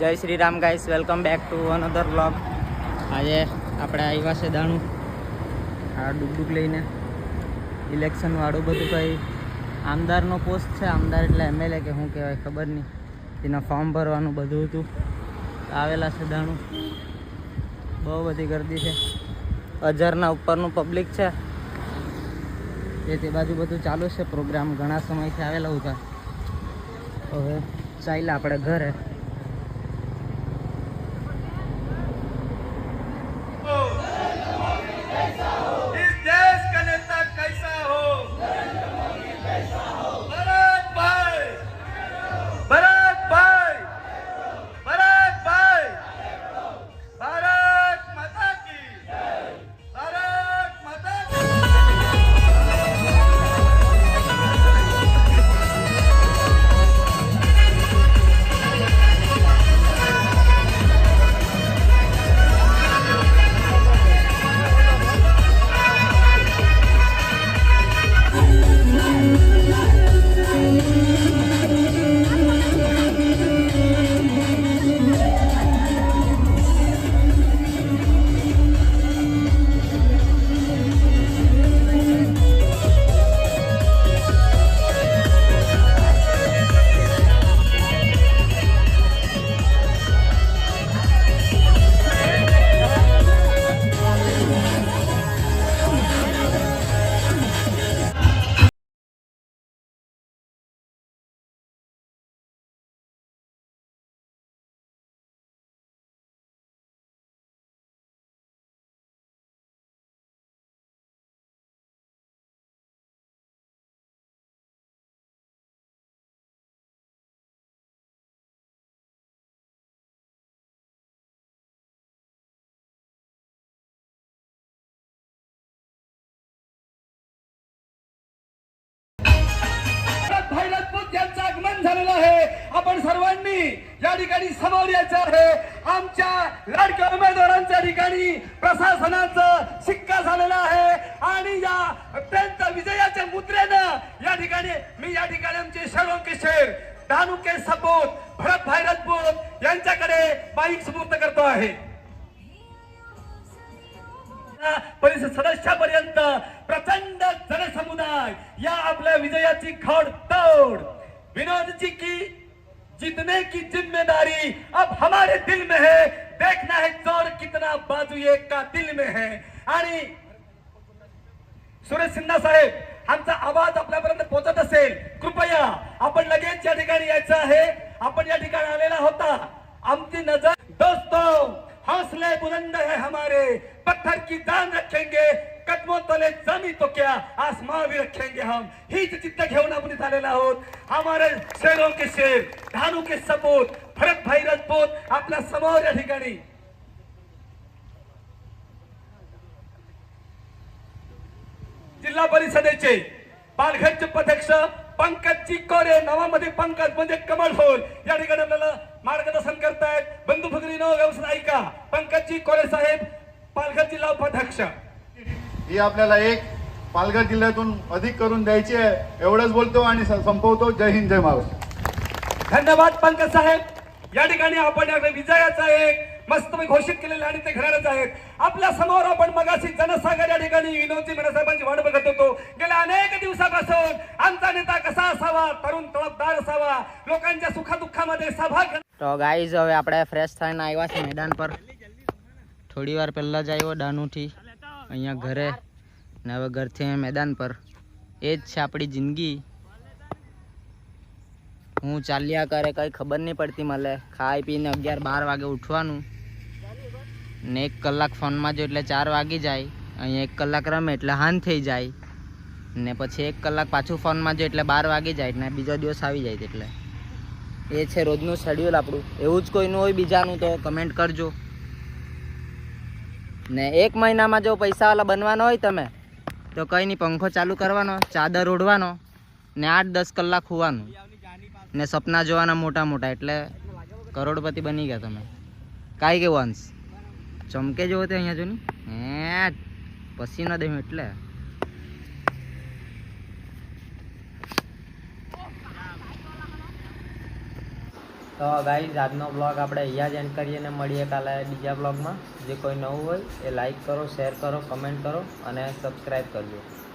Jai Shri Ram guys, welcome back to another vlog. आज આપણે આવ્યા છે દાણું આ ડુગડુગ લઈને ઇલેક્શન વાળું બધું કંઈ આમદારનો પોસ્ટ છે। આમદાર એટલે એમએલએ કે શું કહેવાય ખબર નહીં, તેના ફોર્મ ભરવાનું બધું હતું। આવેલા છે દાણું, બહુ બધી ગર્દી છે, 1000ના ઉપરનું પબ્લિક છે। તે બાજુ બધું ચાલુ છે પ્રોગ્રામ, ઘણા સમયથી આવેલા હતા। હવે ચાલ્યા આપણે ઘરે। आपण सर्वांनी या ठिकाणी समोर यायचं आहे। आमच्या लाडक्या उमेदवारांच्या ठिकाणी प्रशासनाचं शिक्का झालेला आहे आणि या अत्यंत विजयाच्या मुद्रेनं या ठिकाणी आमचे शहरों शेर दानू के सपूत भरत भाई राजपूत यांच्याकडे माईक सुपूर्द करतो आहे। परिषद सदस्यापर्यंत प्रचंड जनसमुदाय या आपल्या विजयाची खोडतोड। विनोद जी की जीतने की जिम्मेदारी अब हमारे दिल में है, देखना है जोर कितना बाजू एक का दिल में है। आणि सुरेश सिन्हा साहेब आमचा आवाज आपल्यापर्यंत पोहोचत असेल, कृपया आपण लगेच या ठिकाणी यायचं आहे। आपण या ठिकाणी आलेला होता, आमची नजर दोस्तों हौसले बुलंद है हमारे, पत्थर की जान रखेंगे, कदमों तले जमी तो क्या आसमान भी रखेंगे हम। ही चित्त घेऊन आपण इथे आलेलो आहोत। हमारे शेरों के शेर धानू के सपूत भरत भाई राजपूत आपल्या समोर या ठिकाणी। जिल्हा परिषदेचे पालघरचे उपाध्यक्ष पंकजी कोरे, नावामध्ये पंकज म्हणजे कमळ फूल, या ठिकाणी आपल्याला मार्गदर्शन करतायत। बंधू भगिनींनो व्यवस्थित ऐका, पंकजी कोरे साहेब पालघर जिल्हा उपाध्यक्ष। ही आपल्याला एक पालघर जिल्ह्यातून अधिक करून द्यायची आहे, एवढंच बोलतो आणि संपवतो। जय हिंद, जय महाराष्ट्र। धन्यवाद पंकज साहेब। या ठिकाणी आपण विजयाचा एक मस्त घोषित केलेले आणि ते घराच आहेत आपल्या समोर। आपण मगाशी जनसागर या ठिकाणी विनोदजी मेहता साहेबांची वाट बघत होतो। गेल्या अनेक दिवसापासून आमचा नेता कसा असावा, तरुण तळपदार असावा, लोकांच्या सुखदुःखामध्ये सहभाग। तो गाइस હવે આપણે ફ્રેશ થઈને આવ્યા છે મેદાન પર। થોડી વાર પહેલા જ આવ્યો દાનુથી અહીંયા ઘરે ને હવે ઘરથી મેદાન પર। એ જ છે આપણી જિંદગી, હું ચાલ્યા કરે કંઈ ખબર નહીં પડતી મળે। ખાઈ પીને 11-12 વાગે ઉઠવાનું ને 1 કલાક ફોનમાં જો એટલે 4 વાગી જાય। અહીંયા 1 કલાક રમે એટલે હાન થઈ જાય ને પછી 1 કલાક પાછું ફોનમાં જો એટલે 12 વાગી જાય ને બીજો દિવસ આવી જાય। એટલે એ છે રોજનું શેડ્યુલ આપણું। એવું જ કોઈનું હોય બીજાનું તો કમેન્ટ કરજો ને। 1 મહિનામાં જો પૈસાવાળા બનવાનો હોય તમે તો કંઈ નહીં, પંખો ચાલુ કરવાનો, ચાદર ઓઢવાનો ને 8-10 કલાક હોવાનું ને સપના જોવાના મોટા મોટા, એટલે કરોડપતિ બની ગયા તમે। કાંઈ કેવું અંશ ચમકે જેવો તે અહીંયા જો ને પસીનો દે એટલે તો ગાઈઝ આજનો બ્લોગ આપણે અહીંયા જ એન્ડ કરીએ અને મળીએ કાલે બીજા બ્લોગમાં. જે કોઈ નવું હોય એ લાઈક કરો, શેર કરો, કમેન્ટ કરો અને સબસ્ક્રાઈબ કરજો.